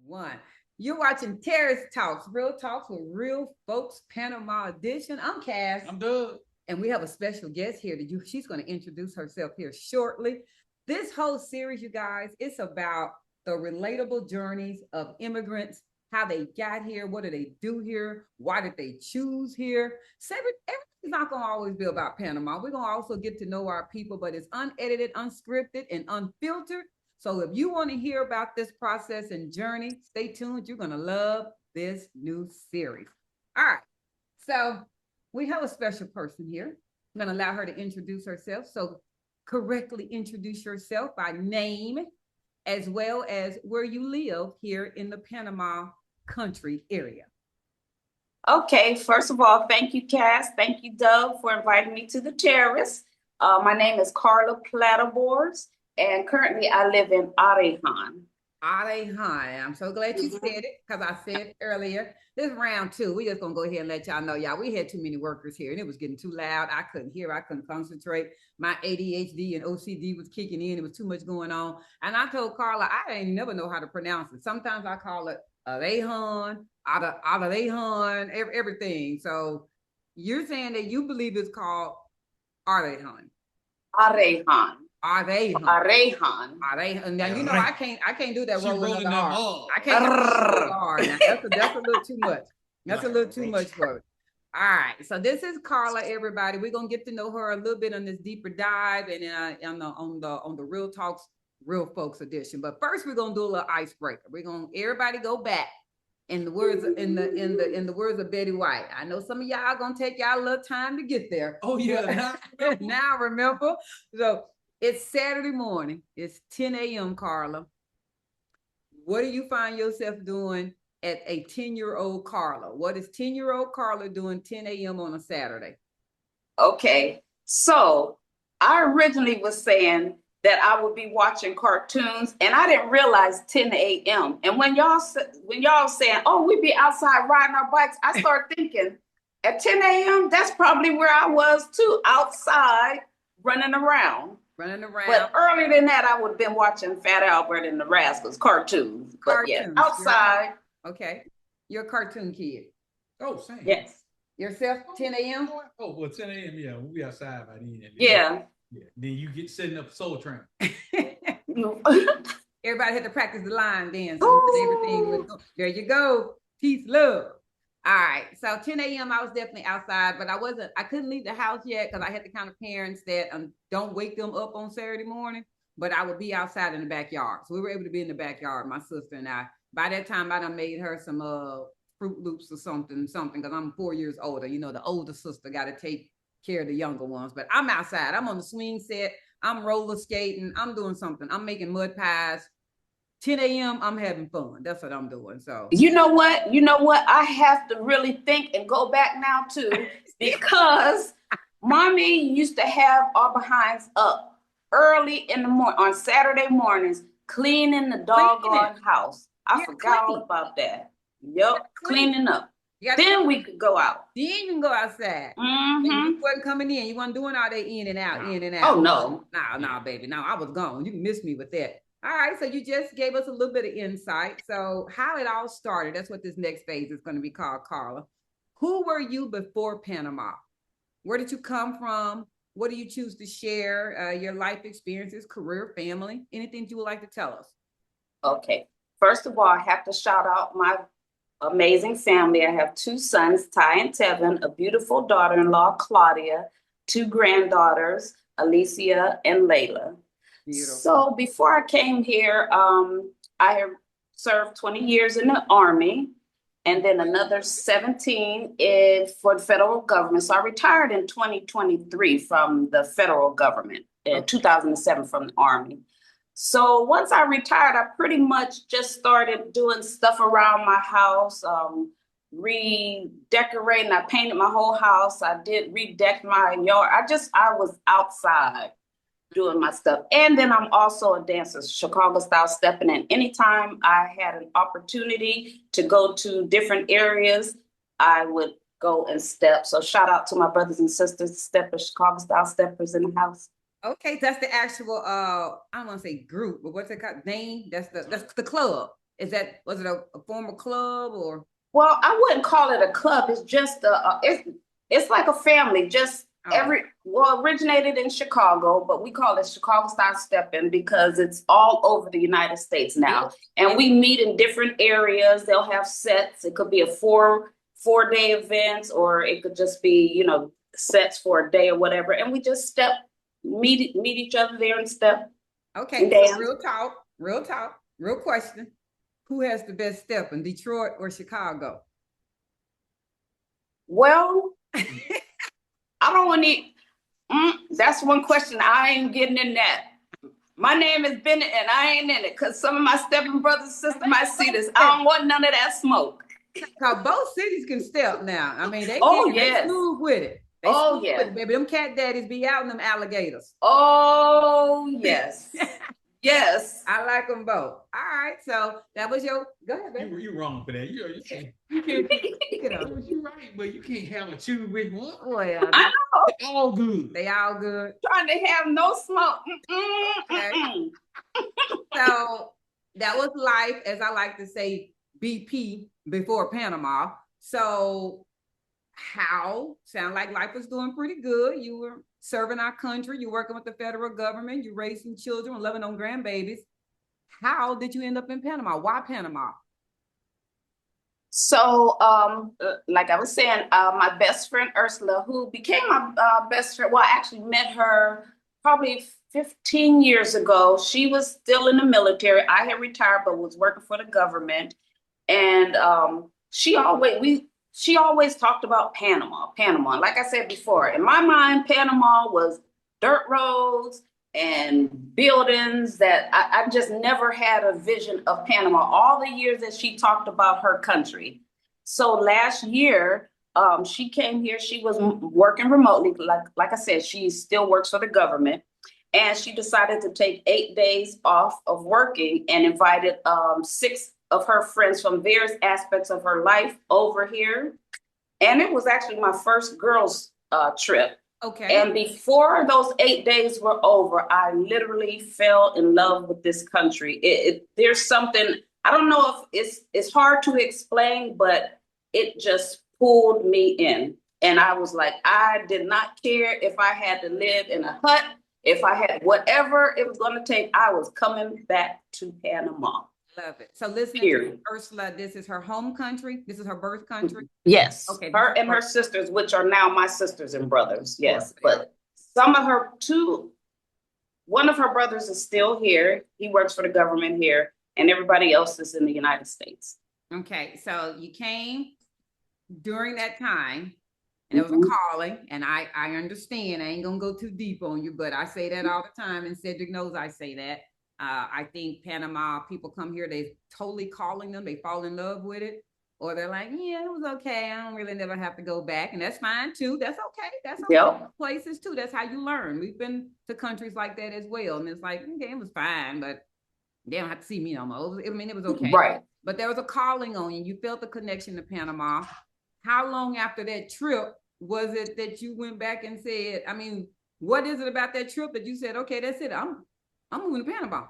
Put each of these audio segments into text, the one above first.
One. You're watching Terrace Talks, Real Talks with Real Folks, Panama Edition. I'm Cass. I'm Doug. And we have a special guest here that she's going to introduce herself here shortly. This whole series, you guys, it's about the relatable journeys of immigrants, how they got here, what do they do here, why did they choose here. So everything's not going to always be about Panama. We're going to also get to know our people, but it's unedited, unscripted, and unfiltered. So if you want to hear about this process and journey, stay tuned. You're going to love this new series. All right. So we have a special person here. I'm going to allow her to introduce herself. So correctly introduce yourself by name, as well as where you live here in the Panama country area. Okay, first of all, thank you, Cass. Thank you, Doug, for inviting me to the Terrace. My name is CARLA'S, and currently I live in Arejan. Arejan. I'm so glad you said it because I said it earlier. This is round two. We just gonna go ahead and let y'all know, y'all. We had too many workers here, and it was getting too loud. I couldn't hear. I couldn't concentrate. My ADHD and OCD was kicking in. It was too much going on. And I told Carla, I ain't never know how to pronounce it. Sometimes I call it Arejan, Arejan, everything. So you're saying that you believe it's called Arejan. Arejan. Arejan. Now you know I can't do that rolling of the R. I can't do the R. Now that's a little too much. That's a little too much for it. All right. So this is Carla, everybody. We're gonna get to know her a little bit on this deeper dive and on the Real Talks, Real Folks edition. But first we're gonna do a little icebreaker. We're gonna everybody go back in the words in the words of Betty White. I know some of y'all gonna take y'all a little time to get there. Oh yeah. Now remember. So it's Saturday morning. It's 10 a.m., Carla. What do you find yourself doing at a 10-year-old Carla? What is 10-year-old Carla doing 10 a.m. on a Saturday? Okay, so I originally was saying that I would be watching cartoons, and I didn't realize 10 a.m. And when y'all saying, "Oh, we'd be outside riding our bikes," I started thinking, at 10 a.m., that's probably where I was too, outside running around. But earlier than that, I would have been watching Fat Albert and the Rascals cartoons. But yeah, outside. Okay. You're a cartoon kid. Oh, same. Yes. Yourself, 10 a.m.? Oh, well, 10 a.m., yeah. We'll be outside by then. Yeah. Yeah. Then you get setting up Soul Train. Everybody had to practice the line dance. Everything. There you go. Peace, love. All right. So 10 a.m. I was definitely outside, but I couldn't leave the house yet because I had the kind of parents that don't wake them up on Saturday morning, but I would be outside in the backyard. So we were able to be in the backyard, my sister and I. By that time, I done made her some Fruit Loops or something, because I'm 4 years older. You know, the older sister got to take care of the younger ones, but I'm outside. I'm on the swing set. I'm roller skating. I'm doing something. I'm making mud pies. 10 a.m. I'm having fun. That's what I'm doing. So you know what? I have to really think and go back now too, because mommy used to have our behinds up early in the morning on Saturday mornings, cleaning the doggone house. I forgot all about that. Yep, cleaning up. Then we could go out. Then you can go outside. Mm-hmm. You wasn't coming in. You wasn't doing all that in and out. Oh no. No, baby. No, I was gone. You missed me with that. All right, so you just gave us a little bit of insight. So how it all started, that's what this next phase is going to be called, Carla. Who were you before Panama? Where did you come from? What do you choose to share? Your life experiences, career, family, anything you would like to tell us? Okay. First of all, I have to shout out my amazing family. I have 2 sons, Ty and Tevin, a beautiful daughter-in-law, Claudia, 2 granddaughters, Alicia and Layla. Beautiful. So before I came here, I have served 20 years in the Army and then another 17 for the federal government. So I retired in 2023 from the federal government, in 2007 from the Army. So once I retired, I pretty much just started doing stuff around my house, redecorating. I painted my whole house. I did redeck my yard. I was outside doing my stuff. And then I'm also a dancer, Chicago style stepping. And anytime I had an opportunity to go to different areas, I would go and step. So shout out to my brothers and sisters, steppers, Chicago style steppers in the house. Okay, that's the actual I don't want to say group, but what's it called? Name? That's the club. Was it a former club or? Well, I wouldn't call it a club. It's just it's like a family. Just originated in Chicago, but we call it Chicago style stepping because it's all over the United States now. And we meet in different areas. They'll have sets. It could be a four-day event, or it could just be, you know, sets for a day or whatever. And we just meet each other there and step. Okay, so real talk, real question. Who has the best step in Detroit or Chicago? Well, I don't want to. That's one question. I ain't getting in that. My name is Bennett, and I ain't in it because some of my stepping brothers and sisters might see this. I don't want none of that smoke. Because both cities can step now. I mean, they smooth with it. Baby, them cat daddies be out in them alligators. Oh yes. Yes. I like them both. All right. So that was your, go ahead, baby. You're wrong for that. You can't, you're right, but you can't have a choose which one. Well, I know. They all good. They all good. Trying to have no smoke. Okay. So that was life, as I like to say, BP before Panama. So sound like life was doing pretty good. You were serving our country. You're working with the federal government. You're raising children, loving on grandbabies. How did you end up in Panama? Why Panama? So, like I was saying, my best friend Ursula, who became my best friend, well, I actually met her probably 15 years ago. She was still in the military. I had retired, but was working for the government. And she always talked about Panama. Like I said before, in my mind, Panama was dirt roads and buildings that I just never had a vision of Panama all the years that she talked about her country. So last year, she came here. She was working remotely. Like I said, she still works for the government. And she decided to take 8 days off of working and invited 6 of her friends from various aspects of her life over here. And it was actually my first girls' trip. Okay. And before those 8 days were over, I literally fell in love with this country. There's something, I don't know if it's hard to explain, but it just pulled me in. And I was like, I did not care if I had to live in a hut, if I had whatever it was going to take, I was coming back to Panama. Love it. So listening to Ursula, this is her home country. This is her birth country. Yes. Okay. Her and her sisters, which are now my sisters and brothers. Yes. But some of her one of her brothers is still here. He works for the government here, and everybody else is in the United States. Okay. So you came during that time, and it was a calling, and I understand. I ain't gonna go too deep on you, but I say that all the time, and Cedric knows I say that. I think Panama people come here, they totally calling them, they fall in love with it, or they're like, yeah, it was okay. I don't really never have to go back. And that's fine too. That's okay. That's okay. Yep. Places too. That's how you learn. We've been to countries like that as well. And it's like, okay, it was fine, but they don't have to see me no more. I mean, it was okay. Right. But there was a calling on you. You felt the connection to Panama. How long after that trip was it that you went back and said, I mean, what is it about that trip that you said, okay, that's it. I'm moving to Panama.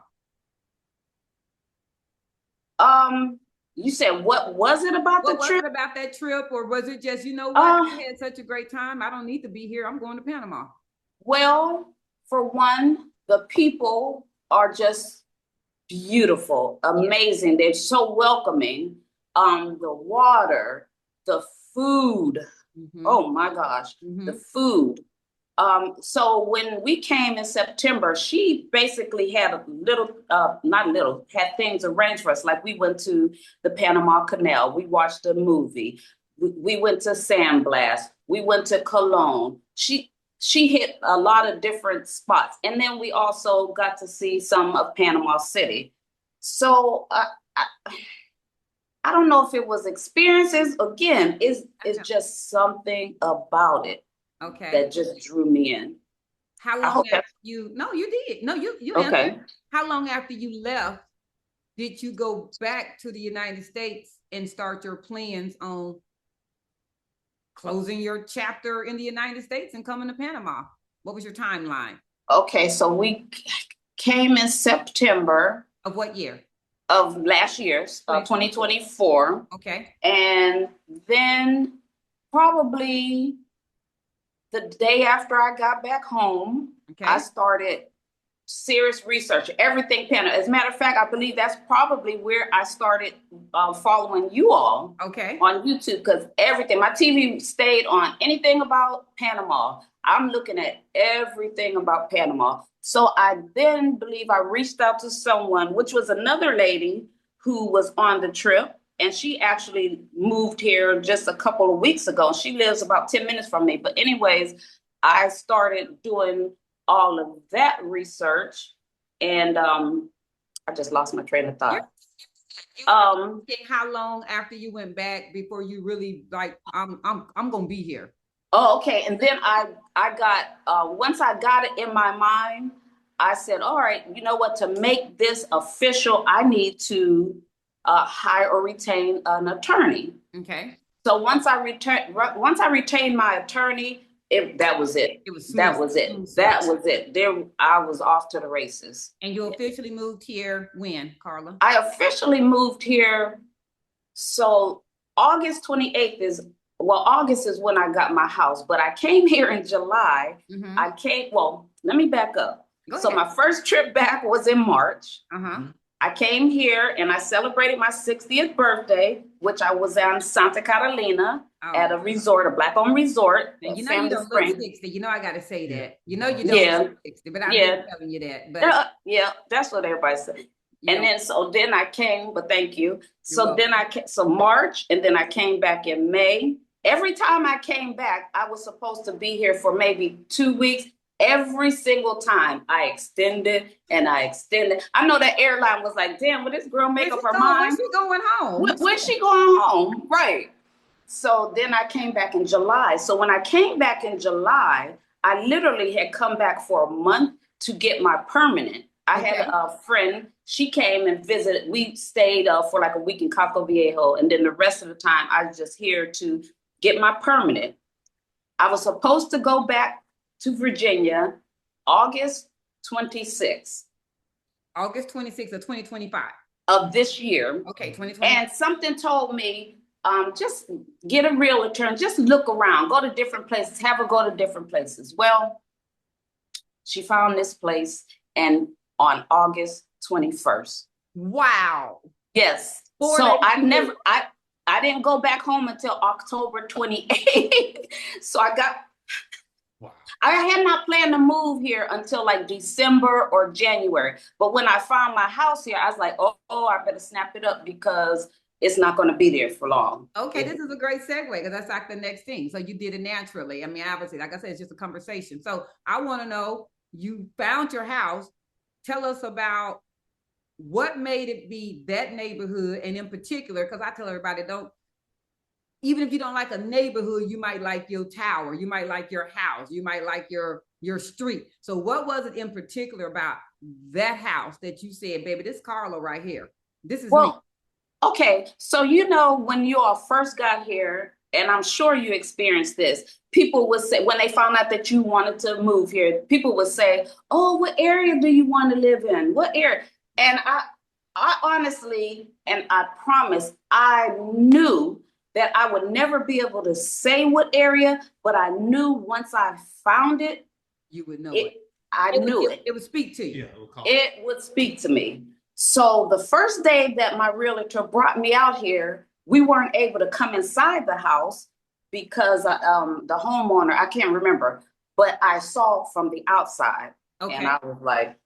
You said, what was it about the trip? What was it about that trip? Or was it just, you know what, I had such a great time. I don't need to be here. I'm going to Panama. Well, for one, the people are just beautiful, amazing. They're so welcoming. The water, the food. Oh my gosh, the food. So when we came in September, she basically had had things arranged for us. Like we went to the Panama Canal. We watched a movie. We went to San Blas. We went to Cologne. She hit a lot of different spots. And then we also got to see some of Panama City. So I don't know if it was experiences. Again, it's just something about it. Okay. That just drew me in. How long after you did. No, you okay. Answered. How long after you left did you go back to the United States and start your plans on closing your chapter in the United States and coming to Panama? What was your timeline? Okay, so we came in September. Of what year? of last year, 2024. Okay. And then probably the day after I got back home, Okay. I started serious research, everything Panama. As a matter of fact, I believe that's probably where I started following you all Okay. on YouTube, because everything, my TV stayed on anything about Panama. I'm looking at everything about Panama. So I then believe I reached out to someone, which was another lady who was on the trip. And she actually moved here just a couple of weeks ago. She lives about 10 minutes from me. But anyways, I started doing all of that research, and I just lost my train of thought. How long after you went back before you really like, I'm gonna be here? Oh, okay. And then I got once I got it in my mind, I said, all right, you know what, to make this official, I need to hire or retain an attorney. Okay. So once I retained my attorney, that was it. It was that was it. That was it. There, I was off to the races. And you officially moved here when, Carla? I officially moved here. So August 28th is, well, August is when I got my house, but I came here in July. Well, let me back up. So my first trip back was in March. I came here and I celebrated my 60th birthday, which I was on Santa Catalina at a resort, a Black-owned resort. And you know you don't look 60. You know I got to say that. You know you don't look 60, but I've been telling you that. But yeah, that's what everybody said. And then I came, but thank you. So then so March, and then I came back in May. Every time I came back, I was supposed to be here for maybe 2 weeks. Every single time I extended and I extended. I know that airline was like, damn, will this girl make up her mind? When's she going home? When's she going home? Right. So then I came back in July. So when I came back in July, I literally had come back for a month to get my permanent. I had a friend, she came and visited. We stayed for like a week in Caco Viejo. And then the rest of the time, I was just here to get my permanent. I was supposed to go back to Virginia, August 26th. August 26th of 2025. Of this year. Okay, 2020. And something told me, just get a realtor and just look around, go to different places, have her go to different places. Well, she found this place and on August 21st. Wow. Yes. So I didn't go back home until October 28th. So I had not planned to move here until like December or January. But when I found my house here, I was like, oh, I better snap it up because it's not going to be there for long. Okay, this is a great segue because that's like the next thing. So you did it naturally. I mean, obviously, like I said, it's just a conversation. So I want to know, you found your house. Tell us about what made it be that neighborhood. And in particular, because I tell everybody, even if you don't like a neighborhood, you might like your tower, you might like your house, you might like your street. So what was it in particular about that house that you said, baby, this Carla right here, this is me? Okay, so when you all first got here, and I'm sure you experienced this, people would say, when they found out that you wanted to move here, people would say, oh, what area do you want to live in? What area? And I honestly, and I promise, I knew that I would never be able to say what area, but I knew once I found it, you would know it. I knew it. It would speak to you. Yeah, it would speak to me. So the first day that my realtor brought me out here, we weren't able to come inside the house because the homeowner, I can't remember, but I saw from the outside. Okay. And I was like,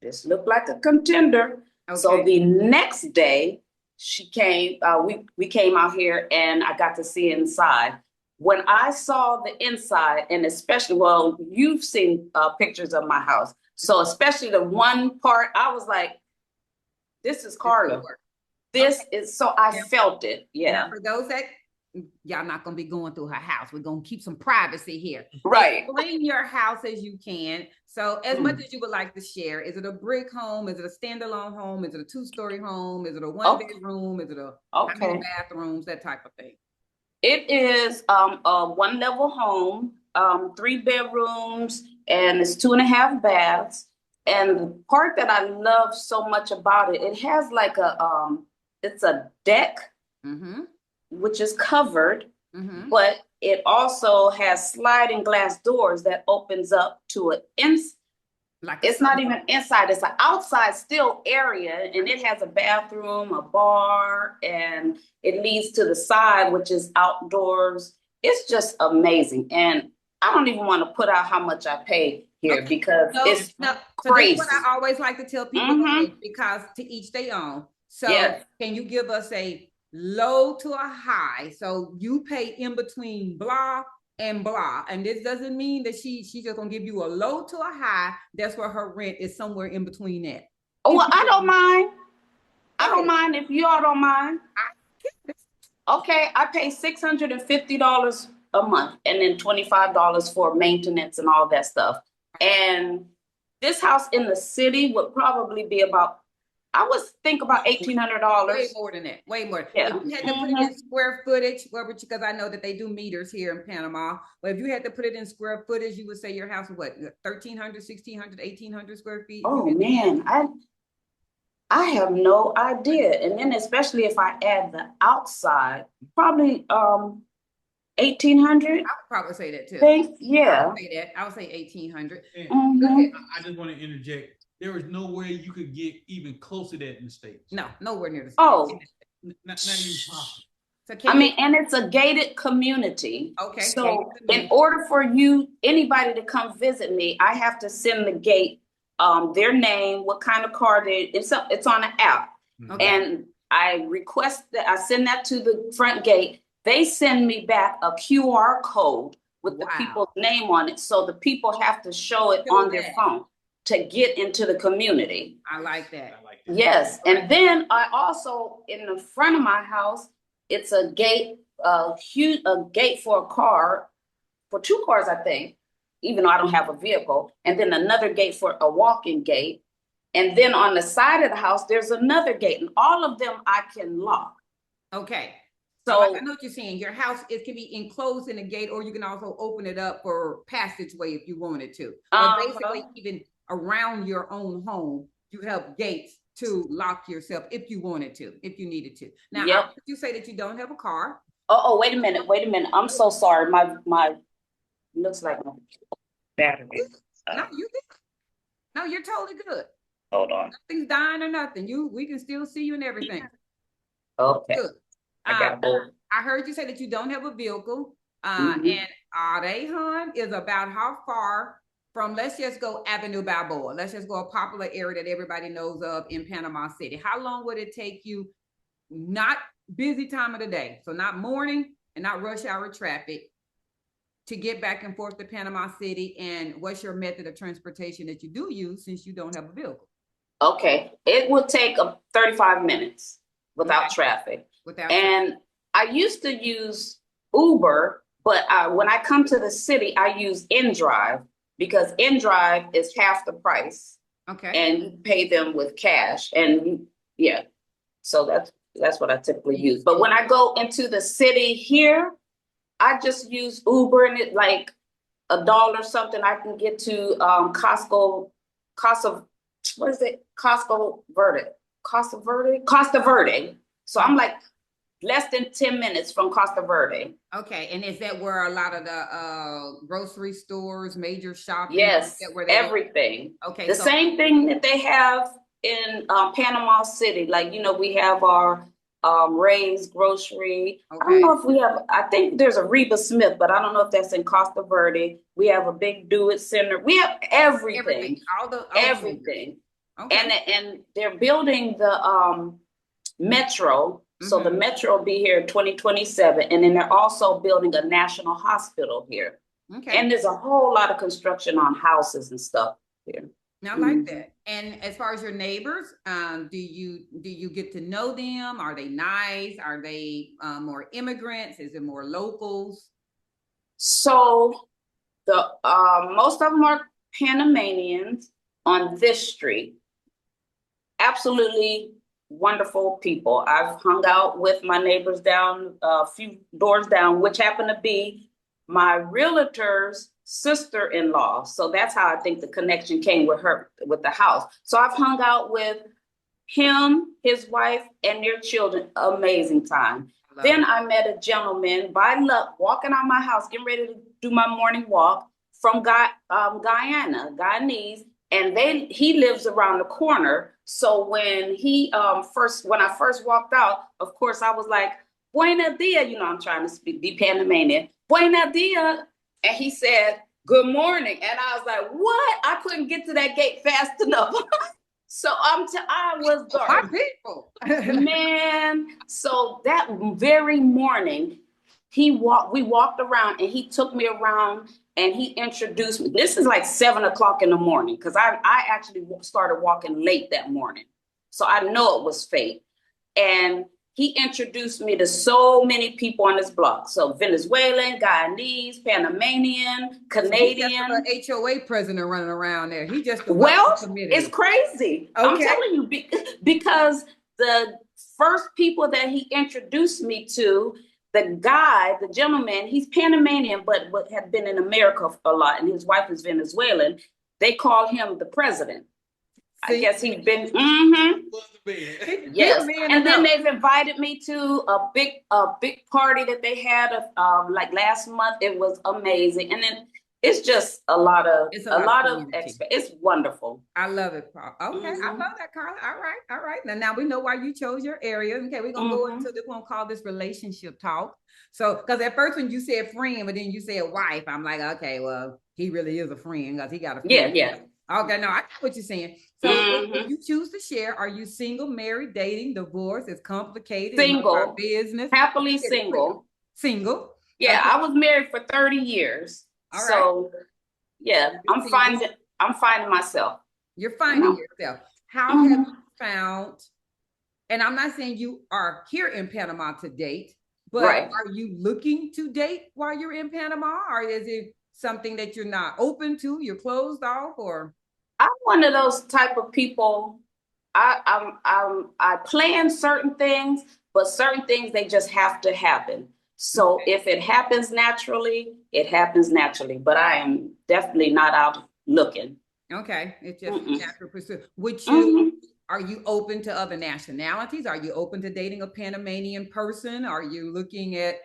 this looked like a contender. Okay. So the next day, she came, we came out here and I got to see inside. When I saw the inside, and especially, well, you've seen pictures of my house. So especially the one part, I was like, this is Carla. This is, so I felt it. Yeah. Now for those that, y'all not going to be going through her house. We're going to keep some privacy here. Right. Explain your house as you can. So as much as you would like to share, is it a brick home? Is it a standalone home? Is it a 2-story home? Is it a 1-bedroom? Is it a how many bathrooms? That type of thing. It is a 1-level home, 3 bedrooms, and it's 2.5 baths. And the part that I love so much about it, it has like it's a deck, which is covered, but it also has sliding glass doors that opens up to it's not even inside, it's an outside still area, and it has a bathroom, a bar, and it leads to the side, which is outdoors. It's just amazing. And I don't even want to put out how much I pay here because it's crazy. So this is what I always like to tell people, because to each their own. So can you give us a low to a high? So you pay in between blah and blah. And this doesn't mean that she's just gonna give you a low to a high. That's where her rent is somewhere in between that. Oh, well, I don't mind. I don't mind if you all don't mind. Okay, I pay $650 a month and then $25 for maintenance and all that stuff. And this house in the city would probably be about, I would think about $1,800. Way more than that. Way more. Yeah. If you had to put it in square footage, because I know that they do meters here in Panama, but if you had to put it in square footage, you would say your house was what, 1,300, 1,600, 1,800 square feet? Oh man, I have no idea. And then especially if I add the outside, probably 1,800. I would probably say that too. Yeah. I would say 1,800. I just want to interject. There is no way you could get even close to that in the States. No, nowhere near the States. Oh, not even possible. So and it's a gated community. Okay. So in order for anybody to come visit me, I have to send the gate their name, what kind of car it's on an app. And I request that I send that to the front gate. They send me back a QR code with the people's name on it. So the people have to show it on their phone to get into the community. I like that. Yes. And then I also, in the front of my house, it's a gate, a gate for a car, for 2 cars, I think, even though I don't have a vehicle. And then another gate for a walking gate. And then on the side of the house, there's another gate, and all of them I can lock. Okay. So I know what you're saying. Your house, it can be enclosed in a gate, or you can also open it up for passageway if you wanted to. But basically, even around your own home, you have gates to lock yourself if you wanted to, if you needed to. Now, you say that you don't have a car. Oh, wait a minute. I'm so sorry. My looks like my battery. No, you're totally good. Hold on. Nothing's dying or nothing. We can still see you and everything. Okay. Good. I heard you say that you don't have a vehicle. And Arejon is about how far from, let's just go Avenue Balboa. Let's just go a popular area that everybody knows of in Panama City. How long would it take you, not busy time of the day, so not morning and not rush hour traffic, to get back and forth to Panama City? And what's your method of transportation that you do use since you don't have a vehicle? Okay, it would take 35 minutes without traffic. And I used to use Uber, but when I come to the city, I use InDrive, because InDrive is half the price. Okay. And you pay them with cash. And so that's what I typically use. But when I go into the city here, I just use Uber, and it like $1 something. I can get to Costa Verde. So I'm like less than 10 minutes from Costa Verde. Okay, and is that where a lot of the grocery stores, major shopping? Yes, everything. Okay, the same thing that they have in Panama City. Like, we have our Ray's grocery. Okay. I don't know if we have, I think there's a Reba Smith, but I don't know if that's in Costa Verde. We have a big Do It Center. We have everything. Everything. Okay. And they're building the metro. So the metro will be here in 2027. And then they're also building a national hospital here. Okay. And there's a whole lot of construction on houses and stuff here. I like that. And as far as your neighbors, do you get to know them? Are they nice? Are they more immigrants? Is it more locals? So the most of them are Panamanians on this street. Absolutely wonderful people. I've hung out with my neighbors down a few doors down, which happen to be my realtor's sister-in-law. So that's how I think the connection came with her, with the house. So I've hung out with him, his wife, and their children. Amazing time. Then I met a gentleman by luck walking out my house, getting ready to do my morning walk from Guyana, Guyanese, and he lives around the corner. So when when I first walked out, of course I was like, "Buena dia," I'm trying to be Panamanian. "Buena dia," and he said, "Good morning," and I was like, "What?" I couldn't get to that gate fast enough. So I was dark. My people. Man, so that very morning, we walked around and he took me around and he introduced me. This is like 7 o'clock in the morning because I actually started walking late that morning. So I know it was fate. And he introduced me to so many people on this block. So Venezuelan, Guyanese, Panamanian, Canadian. He's just a HOA president running around there. He just it's crazy. Okay. I'm telling you, because the first people that he introduced me to, the gentleman, he's Panamanian, but had been in America a lot, and his wife is Venezuelan. They call him the president. I guess he's been, yes. And then they've invited me to a big party that they had like last month. It was amazing. And then it's just a lot of it's wonderful. I love it, Paul. Okay, I love that, Carla. All right. Now we know why you chose your area. Okay, we're gonna go into this. We're gonna call this relationship talk. So, because at first when you said friend, but then you said wife, I'm like, okay, well, he really is a friend because he got a friend. Yeah. Okay, no, I know what you're saying. So if you choose to share, are you single, married, dating, divorced? It's complicated. Single. Business. Happily single. Single. Yeah, okay. I was married for 30 years. All right. So yeah, I'm finding myself. You're finding yourself. How have you found, and I'm not saying you are here in Panama to date, but are you looking to date while you're in Panama? Or is it something that you're not open to, you're closed off, or? I'm one of those type of people. I plan certain things, but certain things, they just have to happen. So if it happens naturally, it happens naturally. But I am definitely not out looking. Okay, it's just a natural pursuit. Would you? Are you open to other nationalities? Are you open to dating a Panamanian person? Are you looking at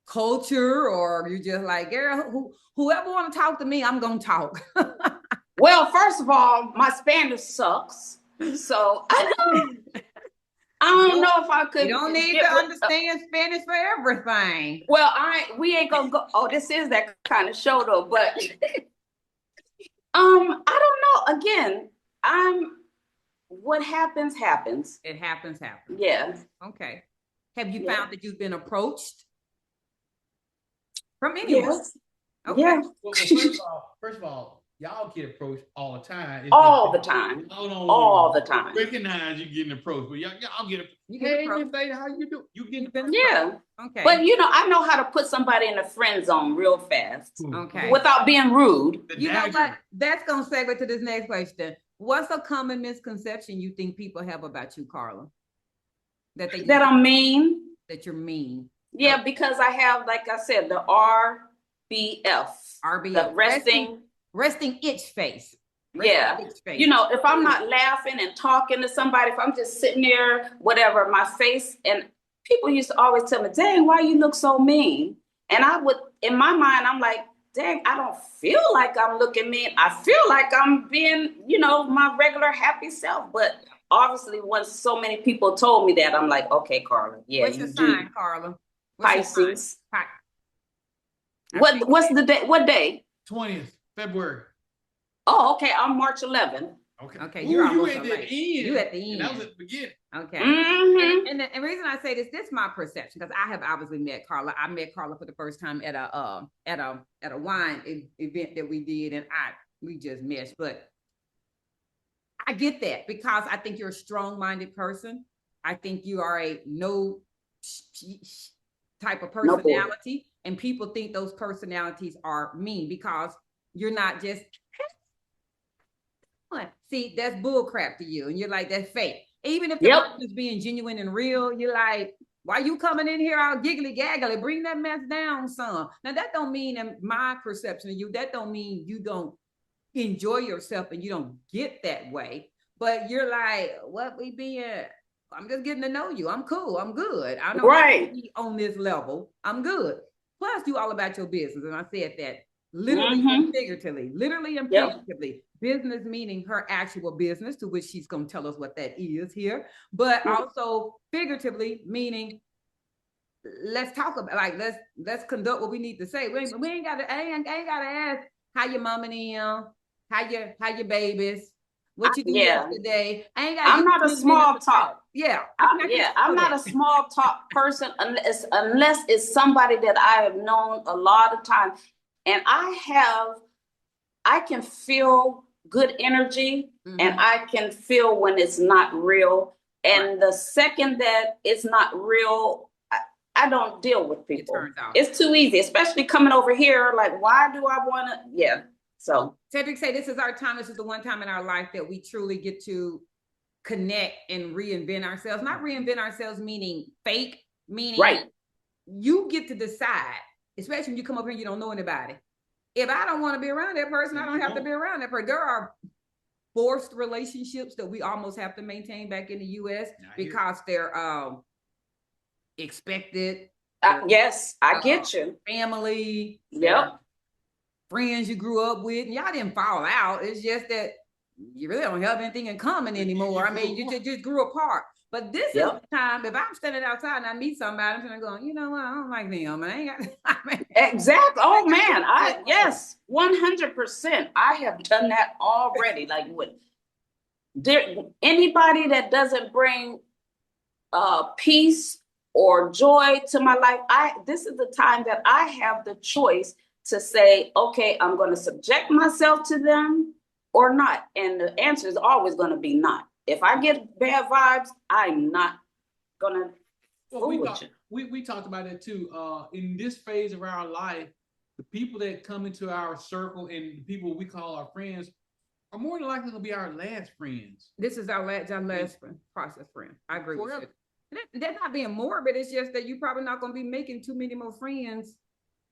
culture, or are you just like, girl, whoever want to talk to me, I'm gonna talk? Well, first of all, my Spanish sucks, so I don't know if I could. You don't need to understand Spanish for everything. Well, we ain't gonna go. Oh, this is that kind of show though, but I don't know. Again, what happens. It happens. Yeah. Okay. Have you found that you've been approached from anyone? Yes. Okay. Yeah. Well, first of all, y'all get approached all the time. All the time. All the time. Recognize you getting approached, but y'all get approached. Hey, how you do? You getting approached? Yeah. Okay. But I know how to put somebody in a friend zone real fast. Okay. Without being rude. You know what? That's gonna segue to this next question. What's a common misconception you think people have about you, Carla? That I'm mean. That you're mean. Yeah, because I have, like I said, the RBF. The resting itch face. Itch face. If I'm not laughing and talking to somebody, if I'm just sitting there, whatever, my face, and people used to always tell me, dang, why you look so mean? And I would, in my mind, I'm like, dang, I don't feel like I'm looking mean. I feel like I'm being, my regular happy self. But obviously, once so many people told me that, I'm like, okay, Carla, yeah, what's your sign, Carla? Pisces. What's the day? What day? 20th February. Oh, okay. I'm March 11th. Okay. You're almost at the end. You at the end. And that was at the beginning. Okay. Mm-hmm. And the reason I say this is my perception, because I have obviously met Carla. I met Carla for the first time at a wine event that we did, and we just meshed. But I get that because I think you're a strong-minded person. I think you are a no type of personality, and people think those personalities are mean because you're not just. See, that's bull crap to you, and you're like, that's fake. Even if the person is being genuine and real, you're like, Why you coming in here all giggly gaggly? Bring that mess down some. Now that don't mean, in my perception of you, that don't mean you don't enjoy yourself and you don't get that way. But you're like, what we being? I'm just getting to know you. I'm cool. I'm good. I don't have to be on this level. I'm good. Plus, you all about your business, and I said that literally and figuratively, literally and figuratively. Business meaning her actual business, to which she's going to tell us what that is here, but also figuratively meaning let's talk about, like, let's conduct what we need to say. We ain't got to, I ain't got to ask how your mom and them, how your babies, what you do yesterday. I ain't got. I'm not a small talk. I'm not a small talk person unless it's somebody that I have known a lot of time, and I can feel good energy, and I can feel when it's not real. And the second that it's not real, I don't deal with people. It's too easy, especially coming over here. Like, why do I want to? Yeah. So Cedric say this is our time. This is the one time in our life that we truly get to connect and reinvent ourselves. Not reinvent ourselves meaning fake, meaning you get to decide, especially when you come up here and you don't know anybody. If I don't want to be around that person, I don't have to be around that person. There are forced relationships that we almost have to maintain back in the US because they're expected. Yes, I get you. Family. Yep. Friends you grew up with, and y'all didn't fall out. It's just that you really don't have anything in common anymore. I mean, you just grew apart. But this is the time, if I'm standing outside and I meet somebody, I'm going, you know what, I don't like them. I ain't got exactly. Oh man, yes, 100%. I have done that already. Like anybody that doesn't bring peace or joy to my life, this is the time that I have the choice to say, okay, I'm going to subject myself to them or not. And the answer is always going to be not. If I get bad vibes, I'm not going to fool with you. We talked about that too. In this phase of our life, the people that come into our circle and the people we call our friends are more than likely to be our last friends. This is our last process friend. I agree with you. That's not being morbid. It's just that you're probably not going to be making too many more friends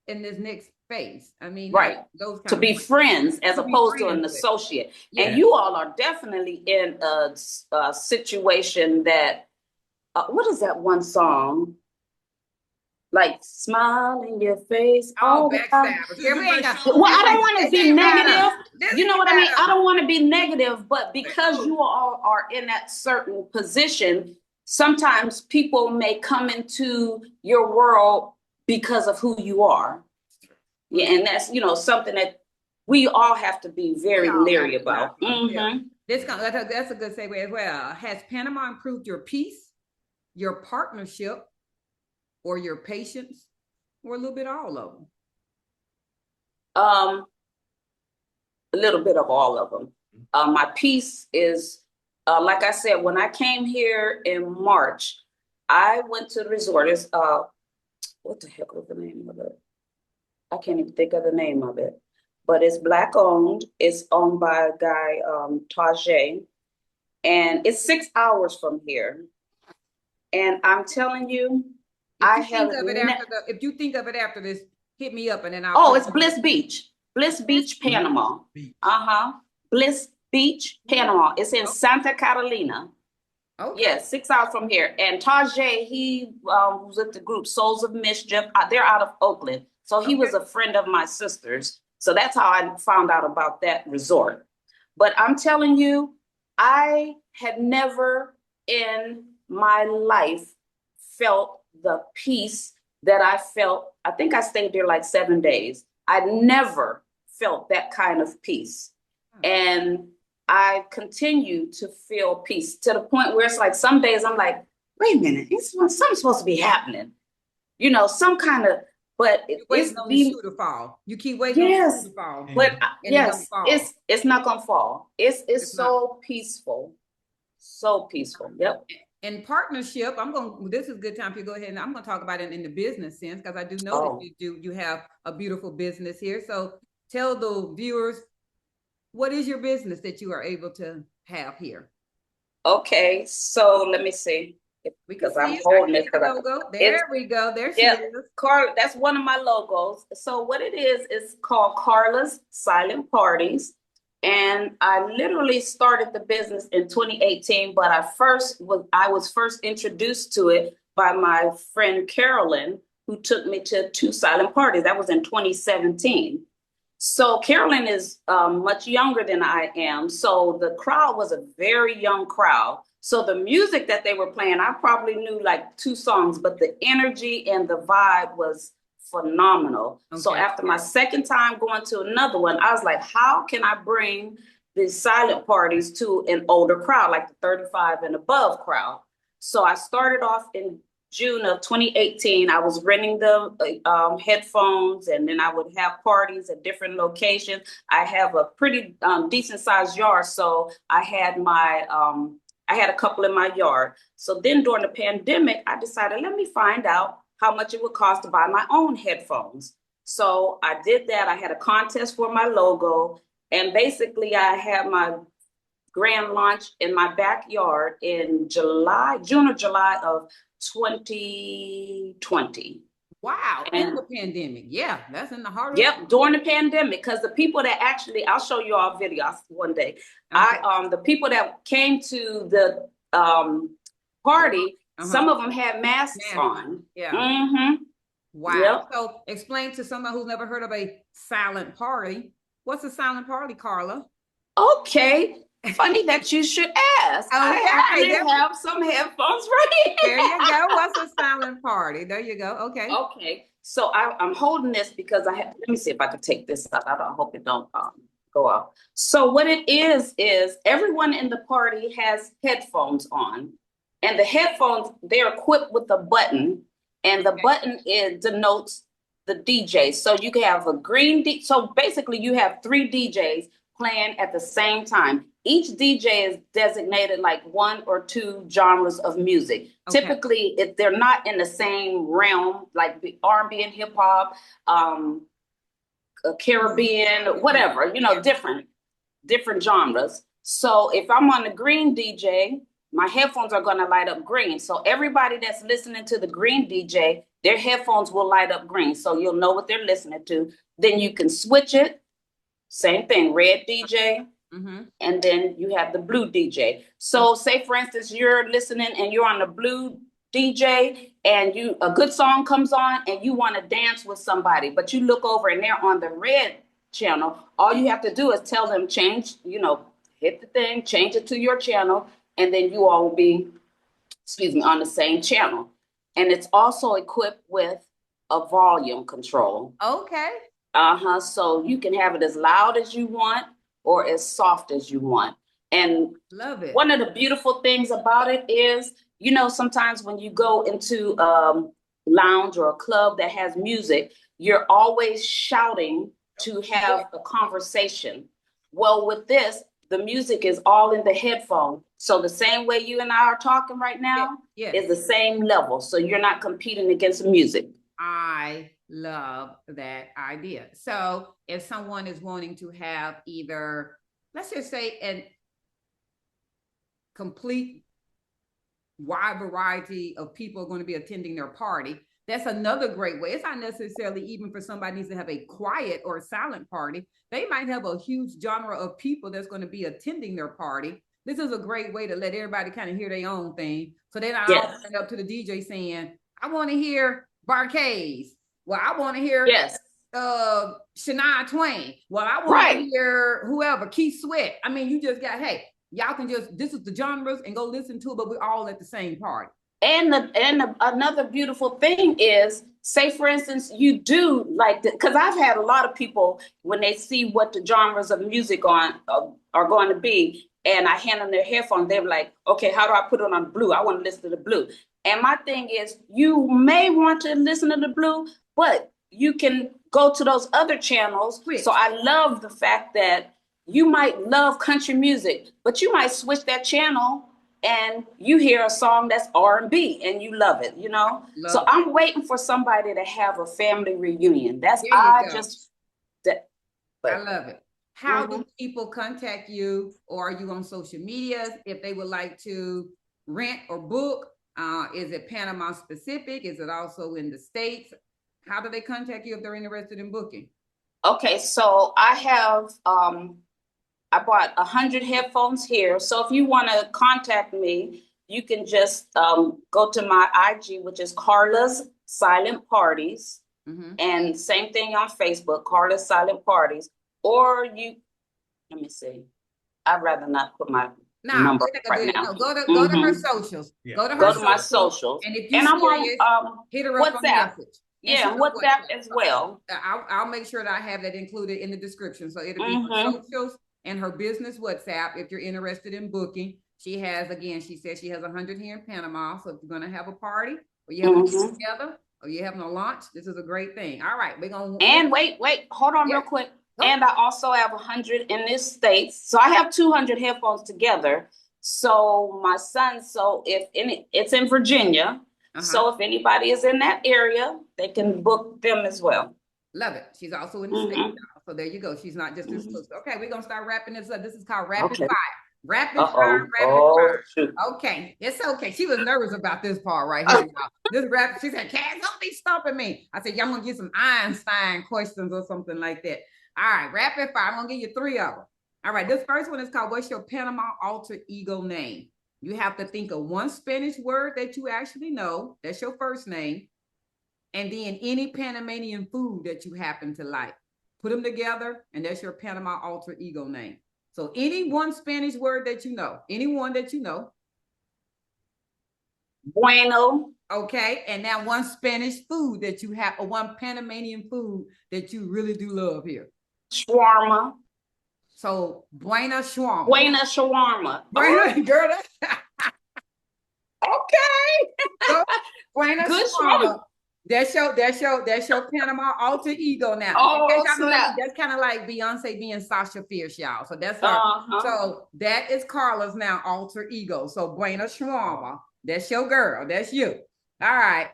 in this next phase. I mean, those to be friends as opposed to an associate. And you all are definitely in a situation that, what is that one song? Like, smile in your face. Oh, backstabbers. Well, I don't want to be negative. You know what I mean? I don't want to be negative, but because you all are in that certain position, sometimes people may come into your world because of who you are. Yeah, and that's, something that we all have to be very leery about. That's a good segue as well. Has Panama improved your peace, your partnership, or your patience, or a little bit of all of them? A little bit of all of them. My peace is, like I said, when I came here in March, I went to the resort. It's, what the heck was the name of it? I can't even think of the name of it, but it's Black owned. It's owned by a guy, Tajay, and it's 6 hours from here. And I'm telling you, if you think of it after this, hit me up and then I'll. It's Bliss Beach. Bliss Beach, Panama. Bliss Beach, Panama. It's in Santa Catalina. Okay. Yeah, 6 hours from here. And Tajay, he was with the group Souls of Mischief. They're out of Oakland. So he was a friend of my sister's. So that's how I found out about that resort. But I'm telling you, I had never in my life felt the peace that I felt. I think I stayed there like 7 days. I never felt that kind of peace. And I continue to feel peace to the point where it's like some days I'm like, wait a minute, something's supposed to be happening. Some kind of, but it's on the shoe to fall. You keep waiting on the shoe to fall. But it's not gonna fall. It's so peaceful. So peaceful. Yep. In partnership, this is a good time for you to go ahead and I'm gonna talk about it in the business sense, because I do know that you have a beautiful business here. So tell the viewers, what is your business that you are able to have here? Okay, so let me see. We can because see I'm it. holding I it. see the logo. There we go. There she Yeah, is. Carla, that's one of my logos. So what it is called CARLA'S Silent Parties. And I literally started the business in 2018, but I was first introduced to it by my friend Carolyn, who took me to 2 silent parties. That was in 2017. So Carolyn is much younger than I am. So the crowd was a very young crowd. So the music that they were playing, I probably knew like 2 songs, but the energy and the vibe was phenomenal. Okay. So after my second time going to another one, I was like, how can I bring these silent parties to an older crowd, like the 35 and above crowd? So I started off in June of 2018. I was renting the headphones, and then I would have parties at different locations. I have a pretty decent sized yard, so I had a couple in my yard. So then during the pandemic, I decided, let me find out how much it would cost to buy my own headphones. So I did that. I had a contest for my logo, and basically I had my grand launch in my backyard in June or July of 2020. Wow. And in the pandemic. Yeah, that's in the heart of yep, during the pandemic, because the people that actually, I'll show you all videos one day. Okay. The people that came to the party, some of them had masks on. Yeah. Mm-hmm. Wow. Yep. So explain to someone who's never heard of a silent party. What's a silent party, Carla? Okay. Funny that you should ask. I happen to have some headphones right here. There you go. What's a silent party? There you go. Okay. Okay. So I'm holding this because let me see if I can take this out. I hope it don't go off. So what it is everyone in the party has headphones on, and the headphones, they're equipped with a button, and the button denotes the DJ. So you can have a green so basically you have 3 DJs playing at the same time. Each DJ is designated like 1 or 2 genres of music. Okay. Typically, if they're not in the same realm, like the R&B and hip hop, Caribbean, whatever, different genres. So if I'm on the green DJ, my headphones are going to light up green. So everybody that's listening to the green DJ, their headphones will light up green. So you'll know what they're listening to. Then you can switch it. Same thing, red DJ. Mm-hmm. And then you have the blue DJ. So say, for instance, you're listening and you're on the blue DJ and a good song comes on and you want to dance with somebody, but you look over and they're on the red channel. All you have to do is tell them change, hit the thing, change it to your channel, and then you all will be, on the same channel. And it's also equipped with a volume control. Okay. So you can have it as loud as you want or as soft as you want. And love it. One of the beautiful things about it is, sometimes when you go into a lounge or a club that has music, you're always shouting to have a conversation. Well, with this, the music is all in the headphone. So the same way you and I are talking right now is the same level. So you're not competing against the music. I love that idea. So if someone is wanting to have either, let's just say, a complete wide variety of people are going to be attending their party, that's another great way. It's not necessarily even for somebody needs to have a quiet or a silent party. They might have a huge genre of people that's going to be attending their party. This is a great way to let everybody kind of hear their own thing. So they're not all coming up to the DJ saying, I want to hear Barcades. Well, I want to hear Shania Twain. Well, I want to hear whoever, Keith Sweat. I mean, you just got, hey, y'all can this is the genres and go listen to it, but we're all at the same party. And another beautiful thing is, say, for instance, you do because I've had a lot of people, when they see what the genres of music are going to be, and I hand them their headphones, they're like, okay, how do I put it on blue? I want to listen to the blue. And my thing is, you may want to listen to the blue, but you can go to those other channels. So I love the fact that you might love country music, but you might switch that channel and you hear a song that's R&B and you love it, So I'm waiting for somebody to have a family reunion. I love it. How do people contact you, or are you on social media if they would like to rent or book? Is it Panama specific? Is it also in the States? How do they contact you if they're interested in booking? Okay, so I have I bought 100 headphones here. So if you want to contact me, you can just go to my IG, which is CARLA'S Silent Parties. Mm-hmm. And same thing on Facebook, CARLA'S Silent Parties. Or you, let me see. I'd rather not put my number right now. No, go to her socials. Yeah. Go to her Go to my socials. And if you're And I'm serious, on hit her up on WhatsApp. message. Yeah, WhatsApp as well. I'll make sure that I have that included in the description. So it'll be her socials and her business WhatsApp if you're interested in booking. She has, again, she said she has 100 here in Panama. So if you're going to have a party or you have a get together or you're having a launch, this is a great thing. All right, we're going to. And wait, hold on real quick. And I also have 100 in this state. So I have 200 headphones together. So my son, it's in Virginia. So if anybody is in that area, they can book them as well. Love it. She's also in the state now. So there you go. She's not just exclusive. Okay, we're gonna start wrapping this up. This is called rapid fire. Rapid fire. Shoot. Okay, it's okay. She was nervous about this part right here. This rap, she said, "Cass, don't be stopping me." I said, "Yeah, I'm gonna get some Einstein questions or something like that." All right, rapid fire. I'm gonna give you 3 of them. All right, this first one is called, what's your Panama alter ego name? You have to think of one Spanish word that you actually know. That's your first name. And then any Panamanian food that you happen to like. Put them together, and that's your Panama alter ego name. So any one Spanish word that you know, anyone that you know. Bueno. Okay, and now one Spanish food that you have, or one Panamanian food that you really do love here. Shawarma. So buena shawarma. Buena shawarma. Buena, girl. Okay. So, buena Good shawarma. That's your Panama alter ego now. Oh, that's kind of like Beyonce being Sasha Fierce, y'all. So that's her. So that is Carla's now alter ego. So buena shawarma. That's your girl. That's you. All right.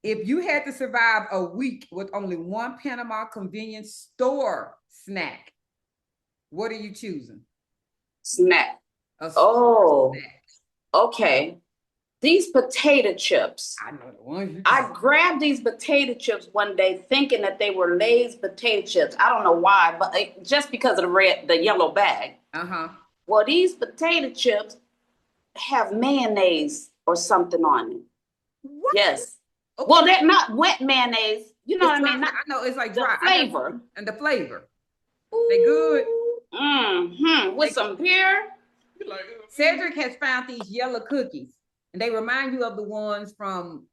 If you had to survive a week with only one Panama convenience store snack, what are you choosing? Snack. Snack. Okay. These potato chips. I know the one. I grabbed these potato chips one day thinking that they were Lay's potato chips. I don't know why, but just because of the yellow bag. Well, these potato chips have mayonnaise or something on it. What? Yes. Okay. Well, they're not wet mayonnaise. You know what I mean? I know it's like dry. The flavor. And the flavor. They good. With some beer. Cedric has found these yellow cookies, and they remind you of the ones from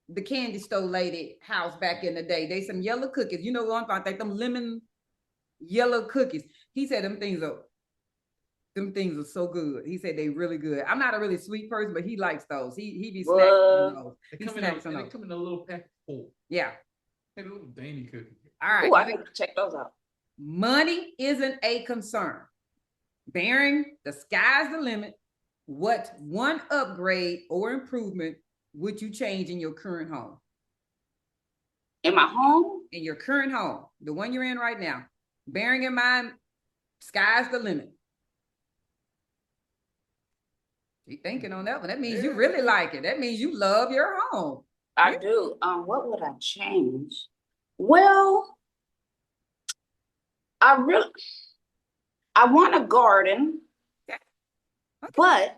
the candy store lady house back in the day. They some yellow cookies. You know what I'm them lemon yellow cookies. He said them things are so good. He said they really good. I'm not a really sweet person, but he likes those. He be snacking on those. They come in a little pack full. Yeah. Hey, a little dainty cookie. All right. Ooh, I need to check those out. Money isn't a concern. Bearing, the sky's the limit. What one upgrade or improvement would you change in your current home? In my home? In your current home, the one you're in right now. Bearing in mind, sky's the limit. You thinking on that one? That means you really like it. That means you love your home. I do. What would I change? Well, I want a garden, but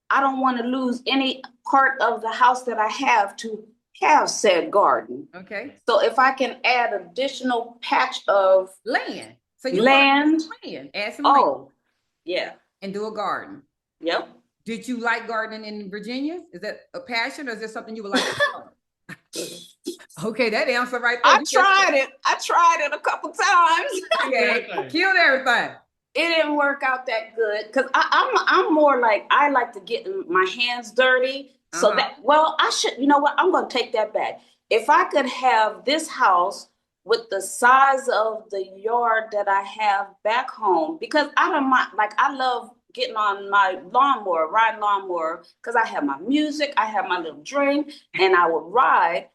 I don't want to lose any part of the house that I have to have said garden. Okay. So if I can add additional patch of land. So you land. Add some land. Yeah. And do a garden. Yep. Did you like gardening in Virginia? Is that a passion, or is there something you would like to start? Okay, that answer right there. I tried it a couple times. Okay, killed everything. It didn't work out that good because I'm more like I like to get my hands dirty. So you know what? I'm gonna take that back. If I could have this house with the size of the yard that I have back home, because I don't mind, like I love getting on my lawnmower, riding lawnmower, because I have my music, I have my little drink, and I would ride.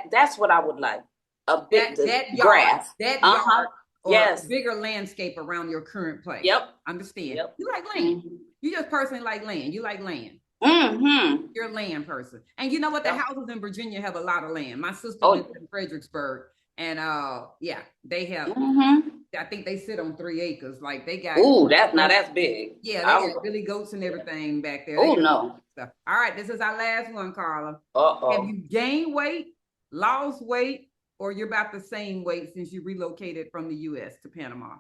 That's what I would like. A bit grass. That yard. Or yes. Bigger landscape around your current place. Yep. Understand. Yep. You like land. You just personally like land. You like land. Mm-hmm. You're a land person. And you know what? The Yep. houses in Virginia have a lot of land. My sister Oh. lives in Fredericksburg, and yeah, they have. Mm-hmm. I think they sit on 3 acres. Like they got. Ooh, that's big. Yeah, they got really goats and everything back there. They Oh got no. stuff. All right, this is our last one, Carla. Uh-oh. Have you gained weight, lost weight, or you're about the same weight since you relocated from the U.S. to Panama?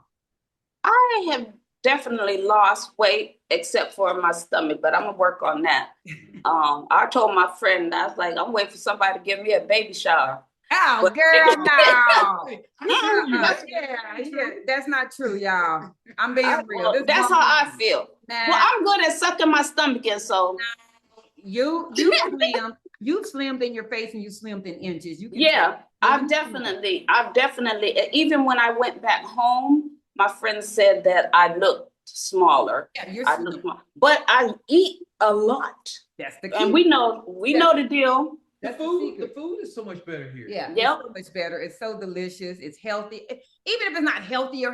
I have definitely lost weight except for my stomach, but I'm gonna work on that. I told my friend, I was like, I'm waiting for somebody to give me a baby shower. Oh, But- girl, no. Yeah, That's not true, y'all. I'm being real. This That's how I feel. Nah, Well, I'm good at sucking my stomach in, so you slimmed in your face and you slimmed in inches. You can yeah, I've definitely, even when I went back home, my friend said that I looked smaller. Yeah, you're I look, but I eat a lot. That's the key. And we know the deal. The That's the food secret. is so much better here. Yeah, Yep. it's so much better. It's so delicious. It's healthy. Even if it's not healthier,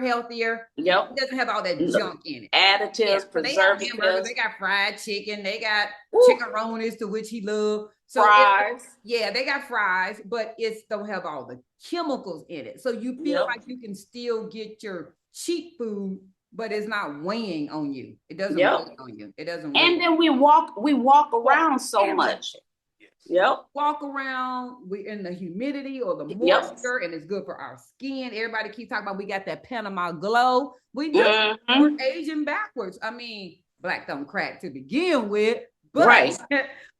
Yep. it doesn't have all that junk in it. Additives, Yeah, so they have hamburgers, preservatives, they got fried chicken, they got Ooh. chickaroonies, to which he loves. So fries. yeah, they got fries, but it don't have all the chemicals in it. So you feel Yep. like you can still get your cheap food, but it's not weighing on you. It doesn't Yep. weigh on you. It doesn't. And then we walk around so much. Yep. Walk around, we in the humidity or the Yep. moisture, and it's good for our skin. Everybody keeps talking about we got that Panama glow. We do. Mhm. We're aging backwards. I mean, black don't crack to begin with, but Right.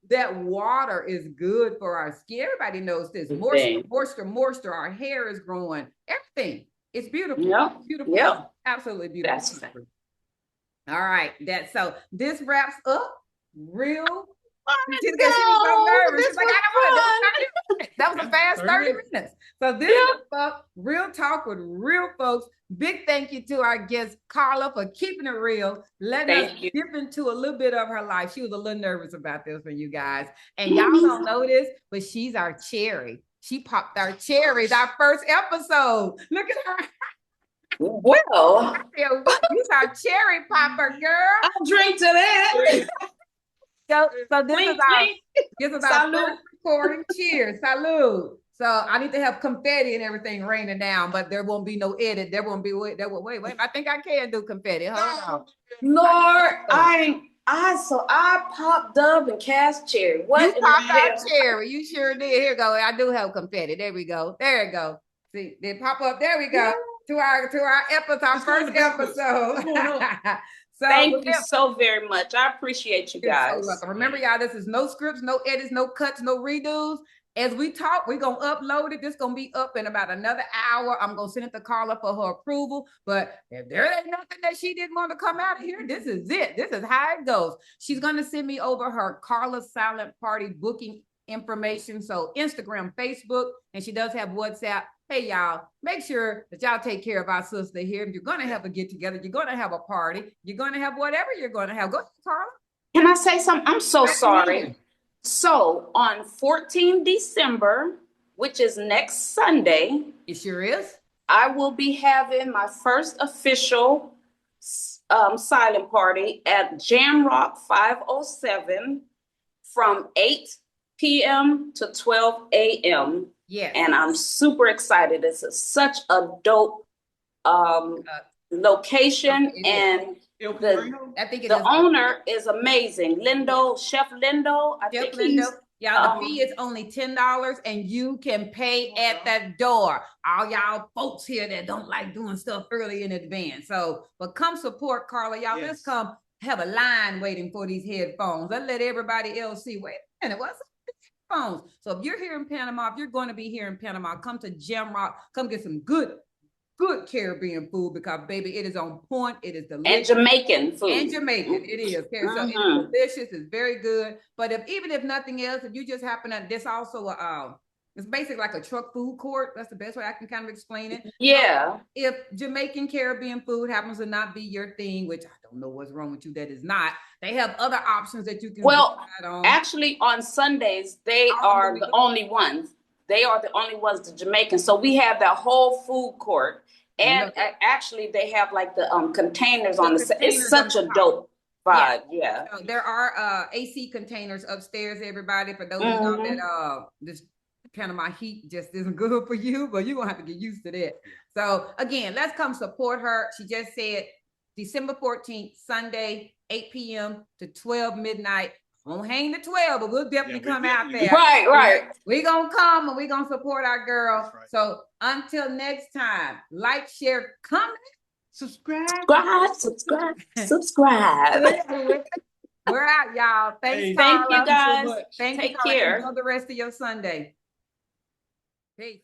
that water is good for our skin. Everybody knows this. Moisture. Our hair is growing. Everything. It's beautiful. Yep. Beautiful. Yep. Absolutely beautiful. That's right. All right. So this wraps up real. She was go. so nervous. This She's like, was I don't want to. That was a fast 30 30 minutes. So this is real talk with real folks. Big thank you to our guest Carla for keeping it real, letting us Thank you. dip into a little bit of her life. She was a little nervous about this for you guys, and y'all don't know this, but she's our cherry. She popped our cherries, our first episode. Look at her. Well, You're our cherry popper, girl. I'll drink to that. So this Wink, is our wink. Salud. First recording. Cheers. Salud. So I need to have confetti and everything raining down, but there won't be no edit. There won't be wait. I think I can do confetti. Hold on. Lord, I popped up and cast cherry. What You in the popped hell? out cherry. You sure did. Here we go. I do have confetti. There we go. There you go. See, they pop up. There we go. To our episode, our It's first going backwards. episode. What's going on? So Thank you so very much. I appreciate you You're so guys. welcome. Remember, y'all, this is no scripts, no edits, no cuts, no redos. As we talk, we're going to upload it. This is going to be up in about another hour. I'm going to send it to Carla for her approval. But if there ain't nothing that she didn't want to come out of here, this is it. This is how it goes. She's going to send me over her Carla's Silent Party booking information. So Instagram, Facebook, and she does have WhatsApp. Hey, y'all, make sure that y'all take care of our sister here. If you're going to have a get together, you're going to have a party, you're going to have whatever you're going to have. Go ahead, Carla. Can I say something? I'm so Yes, sorry. ma'am. So on 14 December, which is next Sunday, It sure is. I will be having my first official silent party at Jamrock 507 from 8 p.m. to 12 a.m. Yes. And I'm super excited. It's such a dope location, It is. and El The- Camino? I think it the is. owner is amazing. Chef Lindo. I Jeff think he's Lindo. Yeah, the fee is only $10 and you can pay at the door. All y'all folks here that don't like doing stuff early in advance. So, but come support Carla. Y'all, let's Yes. come have a line waiting for these headphones. Let's let everybody else see. Wait a minute, what's headphones? So if you're here in Panama, if you're going to be here in Panama, come to Jamrock. Come get some good Caribbean food because, baby, it is on point. It is and delicious. Jamaican food. And Jamaican, it is. Okay, so it is Mhm. delicious. It's very good. But even if nothing else, if you just happen to, this also it's basically like a truck food court. That's the best way I can kind of explain it. Yeah. If Jamaican Caribbean food happens to not be your thing, which I don't know what's wrong with you, that is not. They have other options that you can Well, decide on. Actually, on Sundays, they Oh, are there the we go. only ones. They are the only ones, the Jamaicans. So we have that whole food court. And Look. actually, they have like the containers on The the side. containers It's such on a the top. dope. vibe. Yeah. So there are AC containers upstairs, everybody, for those of y'all that this Panama heat just isn't good for you, but you're gonna have to get used to that. So again, let's come support her. She just said December 14th, Sunday, 8 p.m. to 12 midnight. Won't hang to 12, but we'll definitely come out there. Right. We're gonna come and we're gonna support our girl. Right. So until next time, like, share, comment, Subscribe. Subscribe. We're out, y'all. Thanks, Thank Carla. you guys. So much. Thank you, Take Carla. care. Enjoy the rest of your Sunday. Peace.